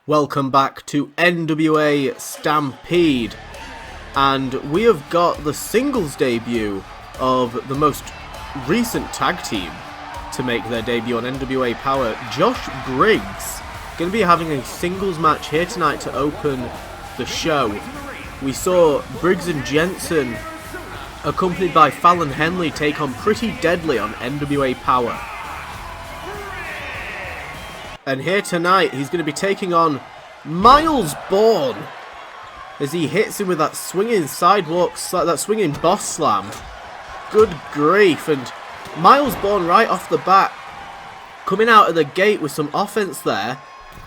Welcome back to NWA Stampede, and we have got the singles debut of the most recent tag team to make their debut on NWA Power. Josh Briggs going to be having a singles match here tonight to open the show. We saw Briggs and Jensen, accompanied by Fallon Henley, take on Pretty Deadly on NWA Power. And here tonight, he's going to be taking on Miles Bourne as he hits him with that swinging sidewalk, that swinging boss slam. Good grief. And Miles Bourne right off the bat, coming out of the gate with some offense there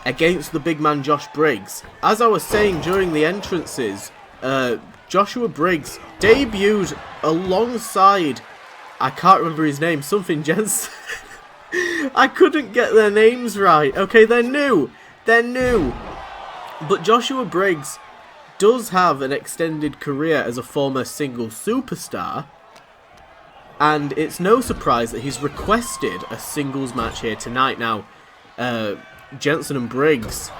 against the big man Josh Briggs. As I was saying during the entrances, Joshua Briggs debuted alongside, I can't remember his name, something Jensen. I couldn't get their names right. Okay, they're new. But Joshua Briggs does have an extended career as a former singles superstar. And it's no surprise that he's requested a singles match here tonight. Now, Jensen and Briggs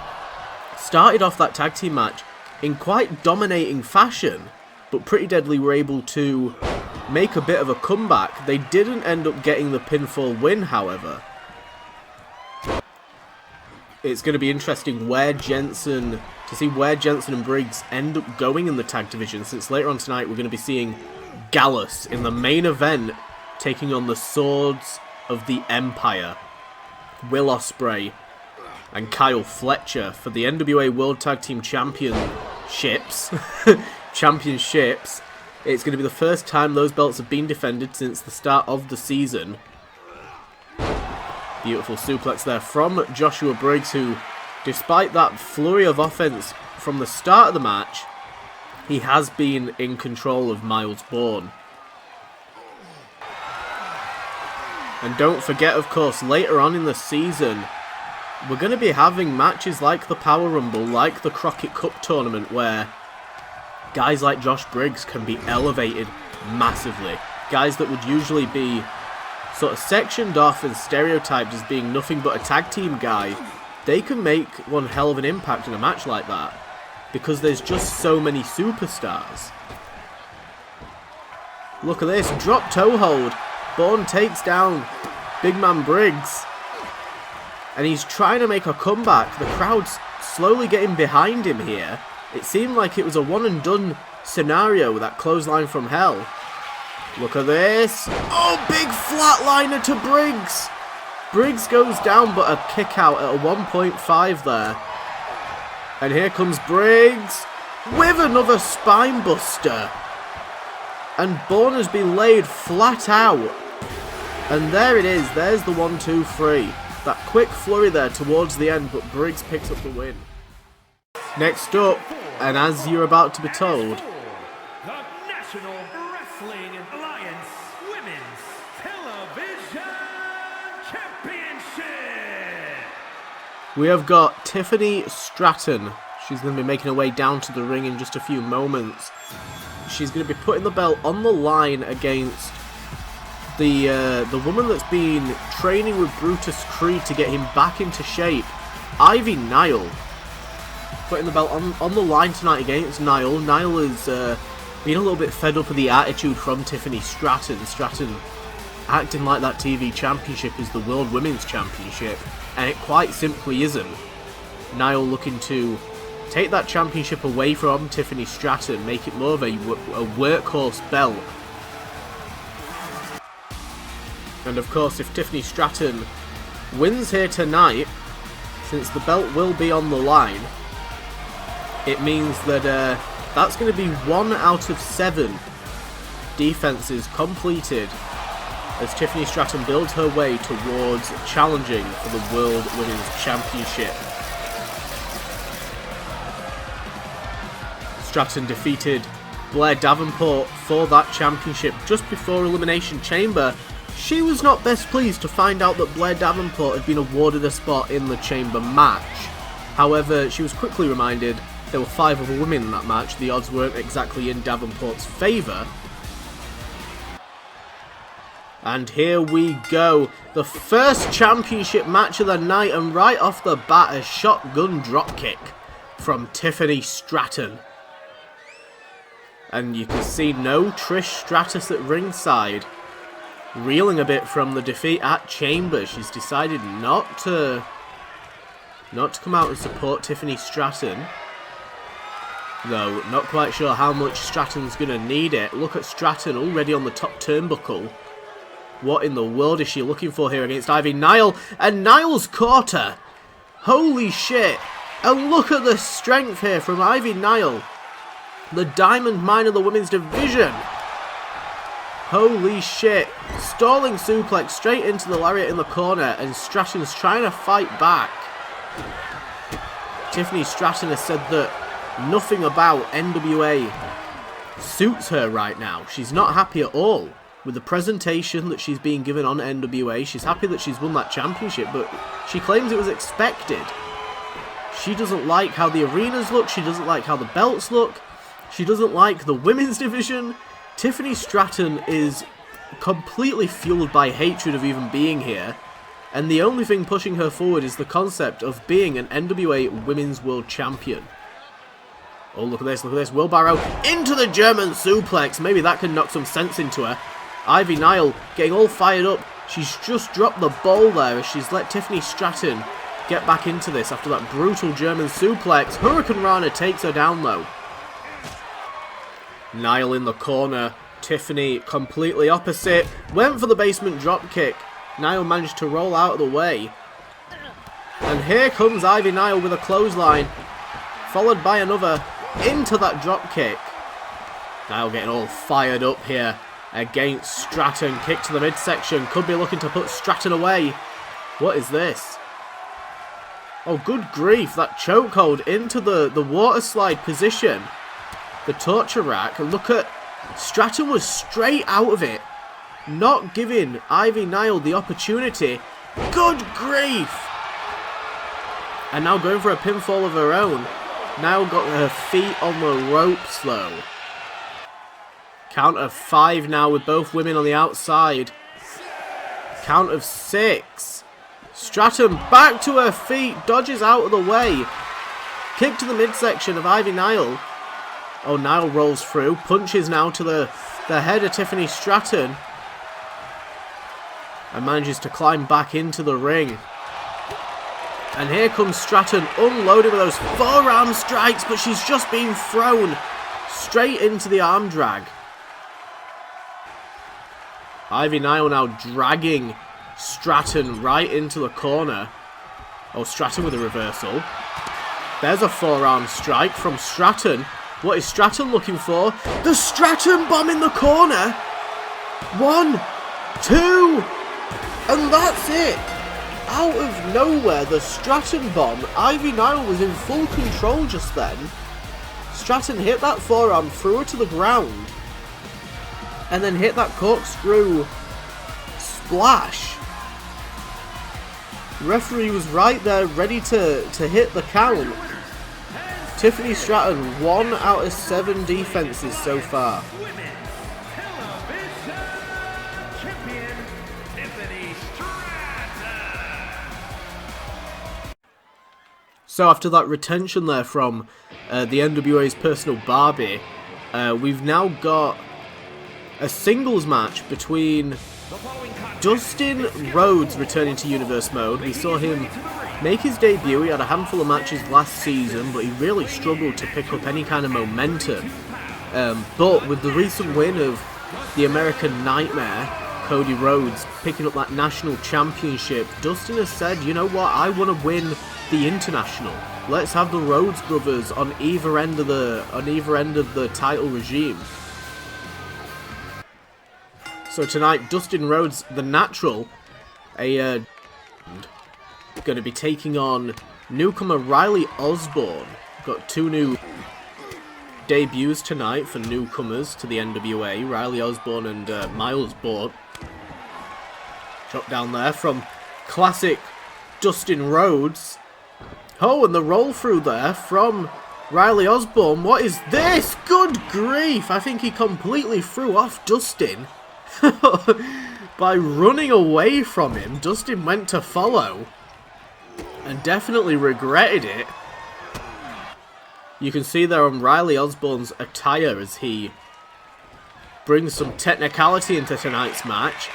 started off that tag team match in quite dominating fashion. But Pretty Deadly were able to make a bit of a comeback. They didn't end up getting the pinfall win, however. It's going to be interesting to see where Jensen and Briggs end up going in the tag division, since later on tonight we're going to be seeing Gallus in the main event taking on the Swords of the Empire, Will Ospreay and Kyle Fletcher for the NWA World Tag Team Championships. It's going to be the first time those belts have been defended since the start of the season. Beautiful suplex there from Joshua Briggs, who, despite that flurry of offense from the start of the match, he has been in control of Miles Bourne. And don't forget, of course, later on in the season, we're going to be having matches like the Power Rumble, like the Crockett Cup tournament, where guys like Josh Briggs can be elevated massively. Guys that would usually be sort of sectioned off and stereotyped as being nothing but a tag team guy, they can make one hell of an impact in a match like that, because there's just so many superstars. Look at this, drop toe hold. Bourne takes down big man Briggs, and he's trying to make a comeback. The crowd's slowly getting behind him here. It seemed like it was a one and done scenario with that clothesline from hell. Look at this. Oh, big flatliner to Briggs. Briggs goes down, but a kick out at a 1.5 there. And here comes Briggs with another spine buster. And Bourne has been laid flat out. And there it is. There's the 1-2-3. That quick flurry there towards the end, but Briggs picks up the win. Next up, and as you're about to be told, the National Wrestling Alliance Women's Television Championship. We have got Tiffany Stratton. She's going to be making her way down to the ring in just a few moments. She's going to be putting the belt on the line against the woman that's been training with Brutus Creed to get him back into shape, Ivy Nile. Putting the belt on the line tonight against Nile. Nile is being a little bit fed up with the attitude from Tiffany Stratton. Stratton acting like that TV championship is the World Women's Championship, and it quite simply isn't. Nile looking to take that championship away from Tiffany Stratton, make it more of a workhorse belt. And of course, if Tiffany Stratton wins here tonight, since the belt will be on the line, it means that that's going to be 1 out of 7 defenses completed as Tiffany Stratton builds her way towards challenging for the World Women's Championship. Stratton defeated Blair Davenport for that championship just before Elimination Chamber. She was not best pleased to find out that Blair Davenport had been awarded a spot in the Chamber match. However, she was quickly reminded there were 5 other women in that match. The odds weren't exactly in Davenport's favour. And here we go. The first championship match of the night, and right off the bat, a shotgun dropkick from Tiffany Stratton. And you can see no Trish Stratus at ringside. Reeling a bit from the defeat at Chamber. She's decided not to come out and support Tiffany Stratton. Though, not quite sure how much Stratton's going to need it. Look at Stratton already on the top turnbuckle. What in the world is she looking for here against Ivy Nile? And Nile's caught her. Holy shit. And look at the strength here from Ivy Nile. The diamond mine of the women's division. Holy shit. Stalling suplex straight into the lariat in the corner. And Stratton's trying to fight back. Tiffany Stratton has said that nothing about NWA suits her right now. She's not happy at all with the presentation that she's being given on NWA. She's happy that she's won that championship, but she claims it was expected. She doesn't like how the arenas look. She doesn't like how the belts look. She doesn't like the women's division. Tiffany Stratton is completely fueled by hatred of even being here. And the only thing pushing her forward is the concept of being an NWA Women's World Champion. Oh, look at this, look at this. Wheelbarrow into the German suplex. Maybe that can knock some sense into her. Ivy Nile getting all fired up. She's just dropped the ball there as she's let Tiffany Stratton get back into this after that brutal German suplex. Hurricane Rana takes her down though. Nile in the corner. Tiffany completely opposite. Went for the basement dropkick. Nile managed to roll out of the way. And here comes Ivy Nile with a clothesline. Followed by another into that dropkick. Nile getting all fired up here against Stratton. Kick to the midsection. Could be looking to put Stratton away. What is this? Oh, good grief. That chokehold into the water slide position. The torture rack. Look at... Stratton was straight out of it. Not giving Ivy Nile the opportunity. Good grief. And now going for a pinfall of her own. Now got her feet on the ropes though. Count of 5 now with both women on the outside. Count of 6. Stratton back to her feet. Dodges out of the way. Kick to the midsection of Ivy Nile. Oh, Nile rolls through. Punches now to the head of Tiffany Stratton. And manages to climb back into the ring. And here comes Stratton unloading with those forearm strikes, but she's just been thrown straight into the arm drag. Ivy Nile now dragging Stratton right into the corner. Oh, Stratton with a reversal. There's a forearm strike from Stratton. What is Stratton looking for? The Stratton bomb in the corner. 1, 2, and that's it. Out of nowhere, the Stratton bomb. Ivy Nile was in full control just then. Stratton hit that forearm, threw her to the ground, and then hit that corkscrew splash. The referee was right there, ready to hit the count. Tiffany Stratton, 1 out of 7 defenses so far. So after that retention there from the NWA's personal Barbie, we've now got a singles match between Dustin Rhodes returning to Universe Mode. We saw him make his debut. He had a handful of matches last season, but he really struggled to pick up any kind of momentum. But with the recent win of the American Nightmare, Cody Rhodes, picking up that national championship, Dustin has said, you know what, I want to win the international. Let's have the Rhodes brothers on either end of the title regime. So tonight, Dustin Rhodes, the Natural, going to be taking on newcomer Riley Osborne. Got 2 new debuts tonight for newcomers to the NWA, Riley Osborne and Miles Borg. Drop down there from classic Dustin Rhodes. Oh, and the roll through there from Riley Osborne. What is this? Good grief! I think he completely threw off Dustin. by running away from him. Dustin went to follow and definitely regretted it. You can see there on Riley Osborne's attire as he brings some technicality into tonight's match.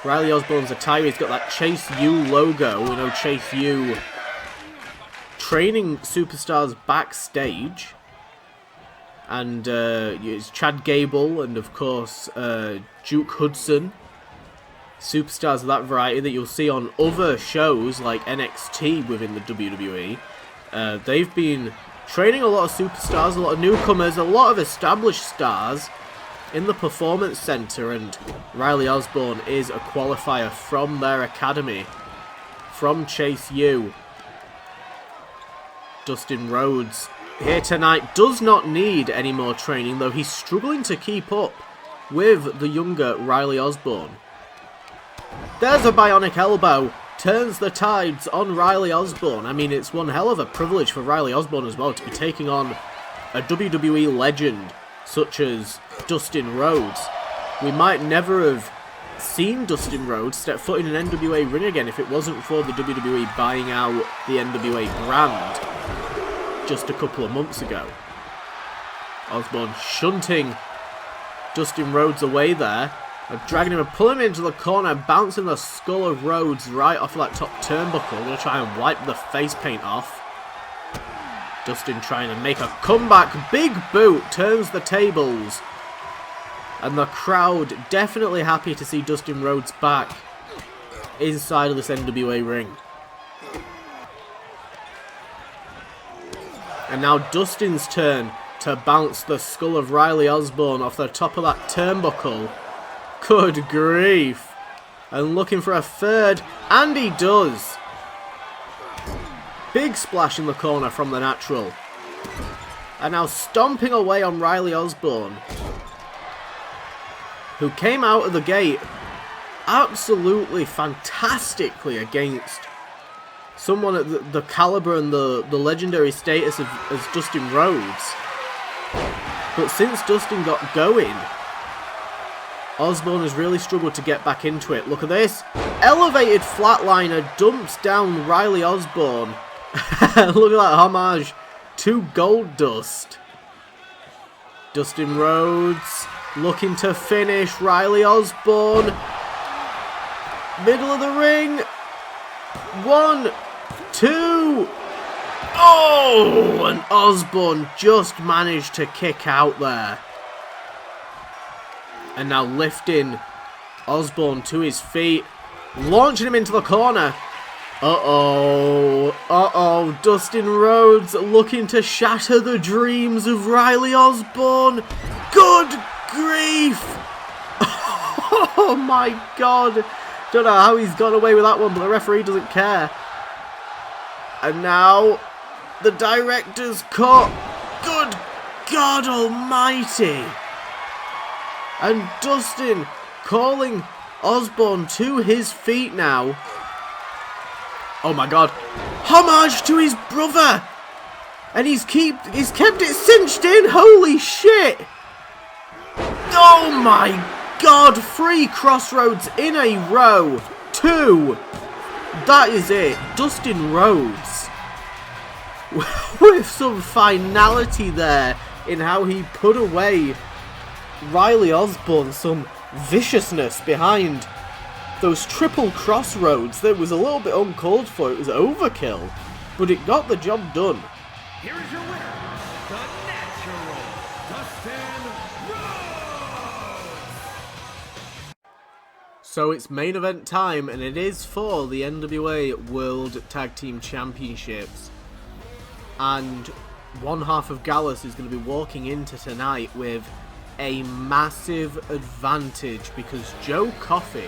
Riley Osborne's attire, he's got that Chase U logo. We know Chase U training superstars backstage. And it's Chad Gable and, of course, Duke Hudson. Superstars of that variety that you'll see on other shows like NXT within the WWE. They've been training a lot of superstars, a lot of newcomers, a lot of established stars in the Performance Center, and Riley Osborne is a qualifier from their academy, from Chase U. Dustin Rhodes here tonight does not need any more training, though he's struggling to keep up with the younger Riley Osborne. There's a bionic elbow, turns the tides on Riley Osborne. I mean, it's one hell of a privilege for Riley Osborne as well to be taking on a WWE legend such as Dustin Rhodes. We might never have seen Dustin Rhodes step foot in an NWA ring again if it wasn't for the WWE buying out the NWA brand just a couple of months ago. Osborne shunting Dustin Rhodes away there, and dragging him and pulling him into the corner, bouncing the skull of Rhodes right off of that top turnbuckle. Going to try and wipe the face paint off. Dustin trying to make a comeback. Big boot turns the tables. And the crowd definitely happy to see Dustin Rhodes back inside of this NWA ring. And now Dustin's turn to bounce the skull of Riley Osborne off the top of that turnbuckle. Good grief. And looking for a third, and he does. Big splash in the corner from the Natural. And now stomping away on Riley Osborne, who came out of the gate absolutely fantastically against someone at the caliber and the legendary status as Dustin Rhodes. But since Dustin got going, Osborne has really struggled to get back into it. Look at this. Elevated flatliner dumps down Riley Osborne. Look at that homage to Goldust. Dustin Rhodes looking to finish Riley Osborne. Middle of the ring. 1, 2. Oh, and Osborne just managed to kick out there. And now lifting Osborne to his feet, launching him into the corner. Uh-oh. Dustin Rhodes looking to shatter the dreams of Riley Osborne. Good grief. Oh my god. Don't know how he's got away with that one, but the referee doesn't care. And now the director's cut. Good God almighty. And Dustin calling Osborne to his feet now. Oh my god. Homage to his brother. And he's kept it cinched in. Holy shit. Oh my god. 3 crossroads in a row. 2. That is it. Dustin Rhodes with some finality there in how he put away Riley Osborne, some viciousness behind those triple crossroads that was a little bit uncalled for. It was overkill, but it got the job done. Here is your winner, the Natural, Dustin Rhodes. So it's main event time, and it is for the NWA World Tag Team Championships. And one half of Gallus is going to be walking into tonight with a massive advantage because Joe Coffey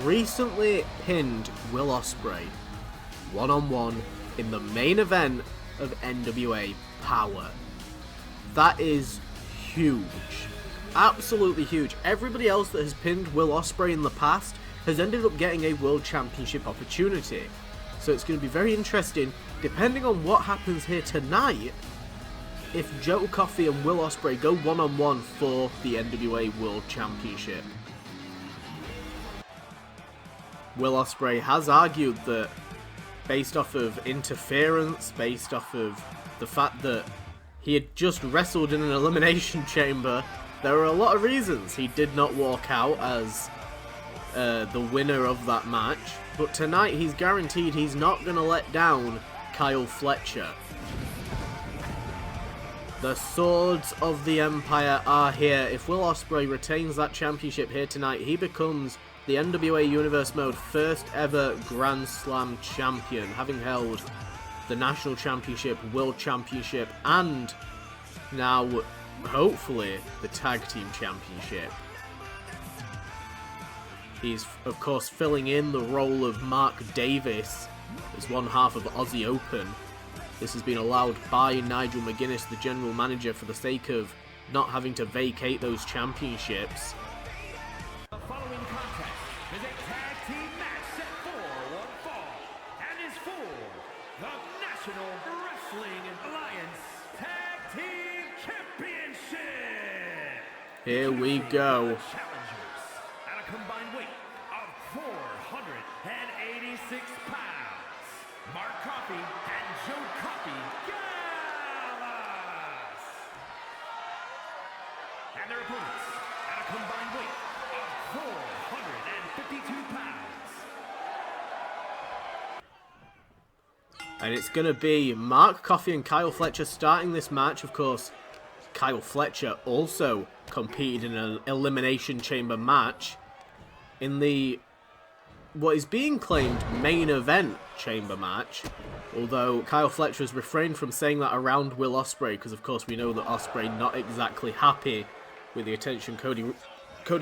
recently pinned Will Ospreay one-on-one in the main event of NWA Power. That is huge. Absolutely huge. Everybody else that has pinned Will Ospreay in the past has ended up getting a World Championship opportunity. So it's going to be very interesting, depending on what happens here tonight, if Joe Coffey and Will Ospreay go one-on-one for the NWA World Championship. Will Ospreay has argued that based off of interference, based off of the fact that he had just wrestled in an elimination chamber, there are a lot of reasons he did not walk out as the winner of that match. But tonight he's guaranteed he's not going to let down Kyle Fletcher. The swords of the Empire are here. If Will Ospreay retains that championship here tonight, he becomes the NWA Universe Mode first ever Grand Slam champion, having held the National Championship, World Championship, and now, hopefully, the Tag Team Championship. He's, of course, filling in the role of Mark Davis as one half of Aussie Open. This has been allowed by Nigel McGuinness, the general manager, for the sake of not having to vacate those championships. The following contest is a tag team match set for one fall and is for the National Wrestling Alliance Tag Team Championship. Here we go. Challengers at a combined weight of 486 pounds. Mark Coffey and Joe Coffey Gallas. And their opponents at a combined weight of 452 pounds. And it's going to be Mark Coffey and Kyle Fletcher starting this match. Of course, Kyle Fletcher also competed in an Elimination Chamber match in the what is being claimed main event chamber match, although Kyle Fletcher has refrained from saying that around Will Ospreay, because of course we know that Ospreay not exactly happy with the attention Cody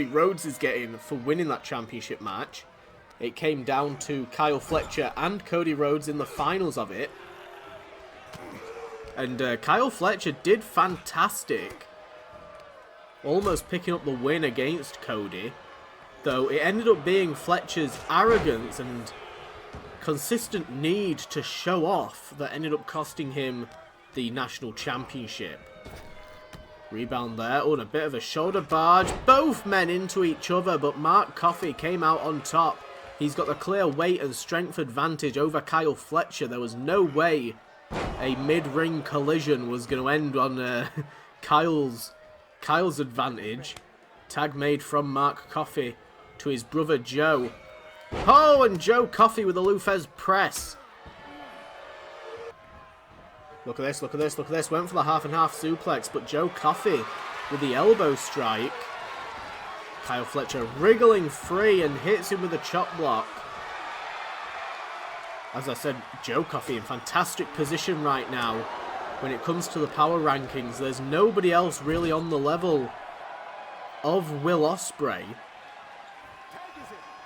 Rhodes is getting for winning that championship match. It came down to Kyle Fletcher and Cody Rhodes in the finals of it, and Kyle Fletcher did fantastic, almost picking up the win against Cody. Though it ended up being Fletcher's arrogance and consistent need to show off that ended up costing him the national championship. Rebound there. Oh, and a bit of a shoulder barge. Both men into each other, but Mark Coffey came out on top. He's got the clear weight and strength advantage over Kyle Fletcher. There was no way a mid-ring collision was going to end on Kyle's advantage. Tag made from Mark Coffey to his brother Joe. Oh, and Joe Coffey with the Lou Thesz press. Look at this, look at this, look at this. Went for the half and half suplex, but Joe Coffey with the elbow strike. Kyle Fletcher wriggling free and hits him with a chop block. As I said, Joe Coffey in fantastic position right now. When it comes to the power rankings, there's nobody else really on the level of Will Ospreay.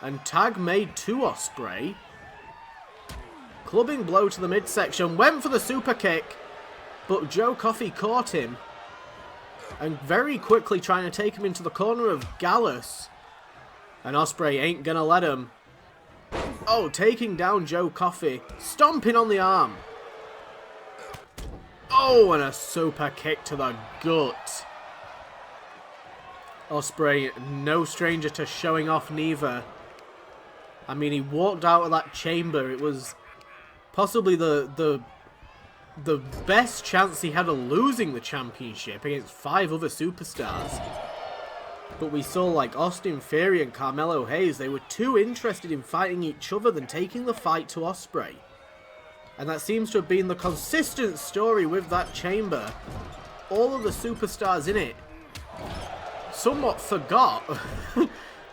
And tag made to Ospreay. Clubbing blow to the midsection. Went for the super kick. But Joe Coffey caught him. And very quickly trying to take him into the corner of Gallus. And Ospreay ain't gonna let him. Oh, taking down Joe Coffey. Stomping on the arm. Oh, and a super kick to the gut. Ospreay, no stranger to showing off neither. I mean, he walked out of that chamber. It was possibly the best chance he had of losing the championship against 5 other superstars. But we saw, like, Austin Theory and Carmelo Hayes, they were too interested in fighting each other than taking the fight to Ospreay. And that seems to have been the consistent story with that chamber. All of the superstars in it somewhat forgot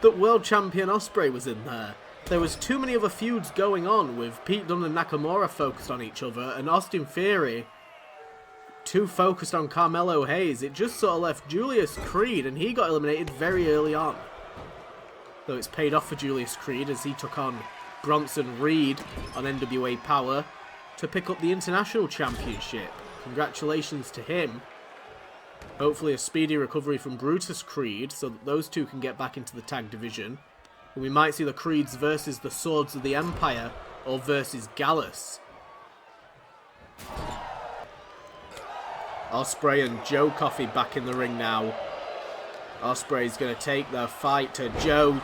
that World Champion Ospreay was in there. There was too many other feuds going on with Pete Dunne and Nakamura focused on each other, and Austin Theory too focused on Carmelo Hayes. It just sort of left Julius Creed, and he got eliminated very early on. Though it's paid off for Julius Creed as he took on Bronson Reed on NWA Power to pick up the International Championship. Congratulations to him. Hopefully a speedy recovery from Brutus Creed so that those two can get back into the tag division. And we might see the Creeds versus the Swords of the Empire or versus Gallus. Ospreay and Joe Coffey back in the ring now. Ospreay's going to take the fight to Joe.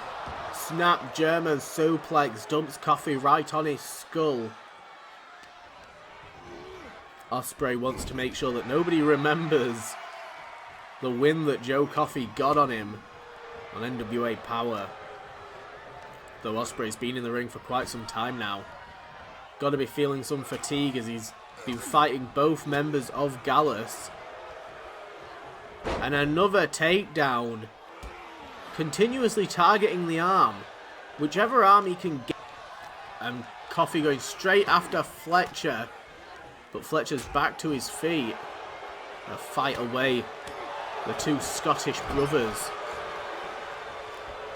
snap German suplex, dumps Coffee right on his skull. Ospreay wants to make sure that nobody remembers the win that Joe Coffey got on him on NWA Power. Though Ospreay's been in the ring for quite some time now. Got to be feeling some fatigue as he's been fighting both members of Gallus. And another takedown. Continuously targeting the arm. Whichever arm he can get. And Coffey going straight after Fletcher. But Fletcher's back to his feet. A fight away. The two Scottish brothers.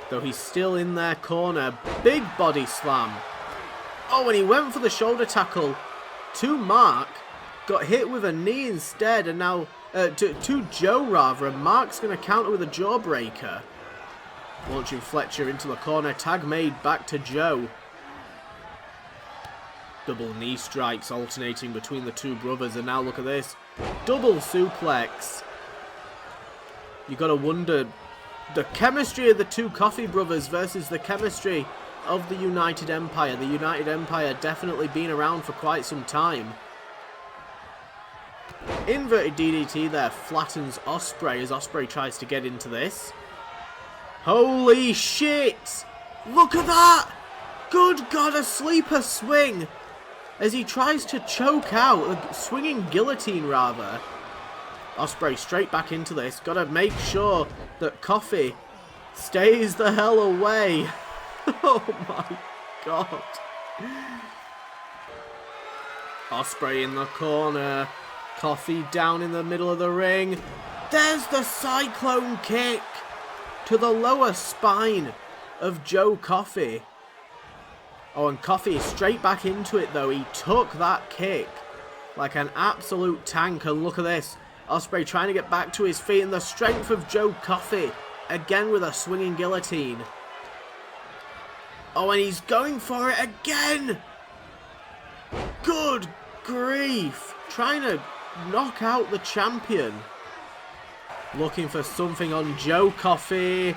Though he's still in their corner. Big body slam. Oh, and he went for the shoulder tackle to Mark. Got hit with a knee instead. And now, to Joe rather. And Mark's going to counter with a jawbreaker. Launching Fletcher into the corner. Tag made back to Joe. Double knee strikes alternating between the two brothers. And now look at this. Double suplex. You got to wonder the chemistry of the two Coffey brothers versus the chemistry of the United Empire. The United Empire definitely been around for quite some time. Inverted DDT there flattens Ospreay as Ospreay tries to get into this. Holy shit! Look at that! Good God, a sleeper swing! As he tries to choke out, a swinging guillotine rather. Ospreay straight back into this. Gotta make sure that Coffey stays the hell away. Oh my God. Ospreay in the corner. Coffey down in the middle of the ring. There's the cyclone kick to the lower spine of Joe Coffey. Oh, and Coffey is straight back into it though. He took that kick like an absolute tank. And look at this. Ospreay trying to get back to his feet, and the strength of Joe Coffey. Again with a swinging guillotine. Oh, and he's going for it again. Good grief. Trying to knock out the champion. Looking for something on Joe Coffey.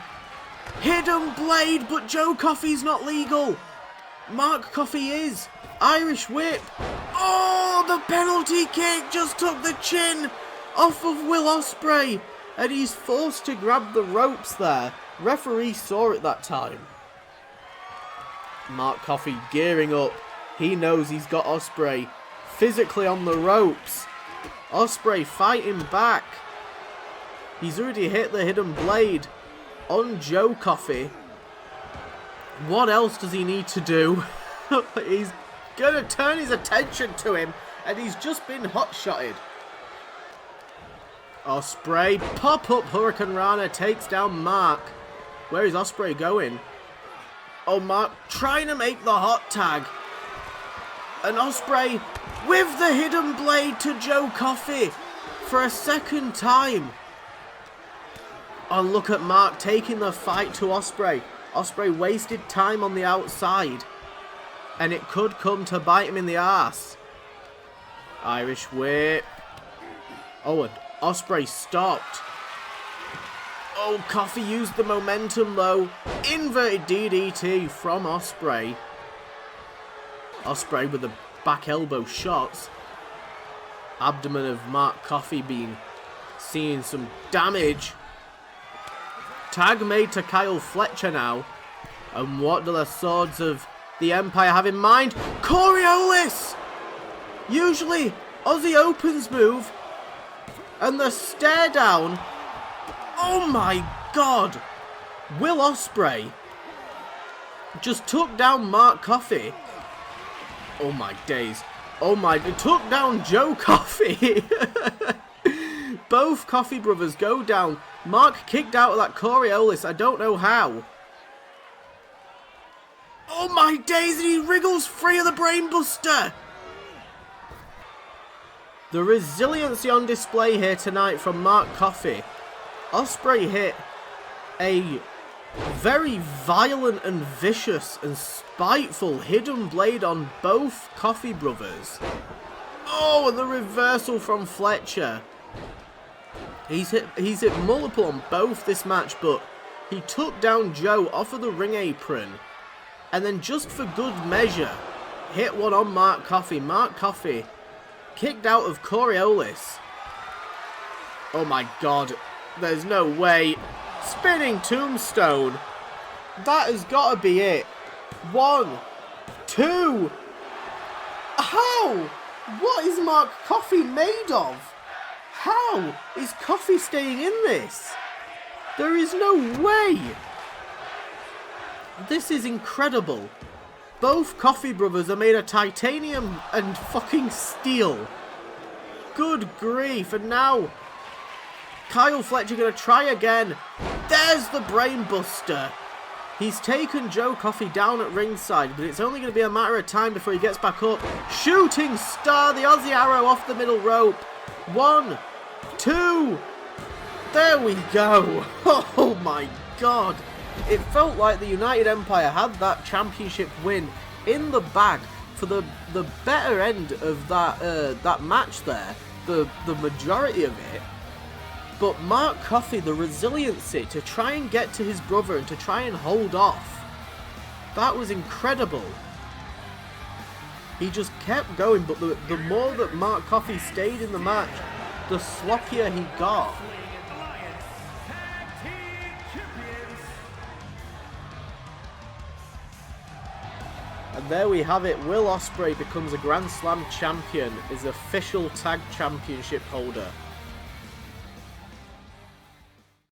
Hidden blade, but Joe Coffey's not legal. Mark Coffey is. Irish whip. Oh, the penalty kick just took the chin off of Will Ospreay. And he's forced to grab the ropes there. Referee saw it that time. Mark Coffey gearing up. He knows he's got Ospreay physically on the ropes. Ospreay fighting back. He's already hit the hidden blade on Joe Coffey. What else does he need to do? He's going to turn his attention to him, and he's just been hot-shotted. Ospreay, pop-up Hurricane Rana takes down Mark. Where is Ospreay going? Oh, Mark trying to make the hot tag. And Ospreay with the hidden blade to Joe Coffey for a second time. Oh, look at Mark taking the fight to Ospreay. Ospreay wasted time on the outside. And it could come to bite him in the arse. Irish whip. Oh, and Ospreay stopped. Oh, Coffey used the momentum though. Inverted DDT from Ospreay. Ospreay with the back elbow shots. Abdomen of Mark Coffey seeing some damage. Tag made to Kyle Fletcher now. And what do the swords of the Empire have in mind? Coriolis! Usually Aussie Open's move. And the stare down. Oh my God. Will Ospreay just took down Mark Coffey. Oh my days. Oh my. It took down Joe Coffey. Both Coffey brothers go down. Mark kicked out of that Coriolis. I don't know how. Oh my days. And he wriggles free of the brainbuster. The resiliency on display here tonight from Mark Coffey. Ospreay hit a very violent and vicious and spiteful hidden blade on both Coffey brothers. Oh, and the reversal from Fletcher. He's hit multiple on both this match, but he took down Joe off of the ring apron, and then just for good measure, hit one on Mark Coffey. Mark Coffey kicked out of Coriolis. Oh my god, there's no way. Spinning tombstone. That has got to be it. 1, 2. How? What is Mark Coffey made of? How is Coffey staying in this? There is no way. This is incredible. Both Coffey brothers are made of titanium and fucking steel. Good grief. And now Kyle Fletcher going to try again. There's the brain buster. He's taken Joe Coffey down at ringside, but it's only going to be a matter of time before he gets back up. Shooting star, the Aussie arrow off the middle rope. 1, 2. There we go. Oh my god. It felt like the United Empire had that championship win in the bag for the better end of that match there. The majority of it. But Mark Coffey, the resiliency to try and get to his brother and to try and hold off. That was incredible. He just kept going, but the more that Mark Coffey stayed in the match, the sloppier he got. And there we have it. Will Ospreay becomes a Grand Slam champion, is official tag championship holder.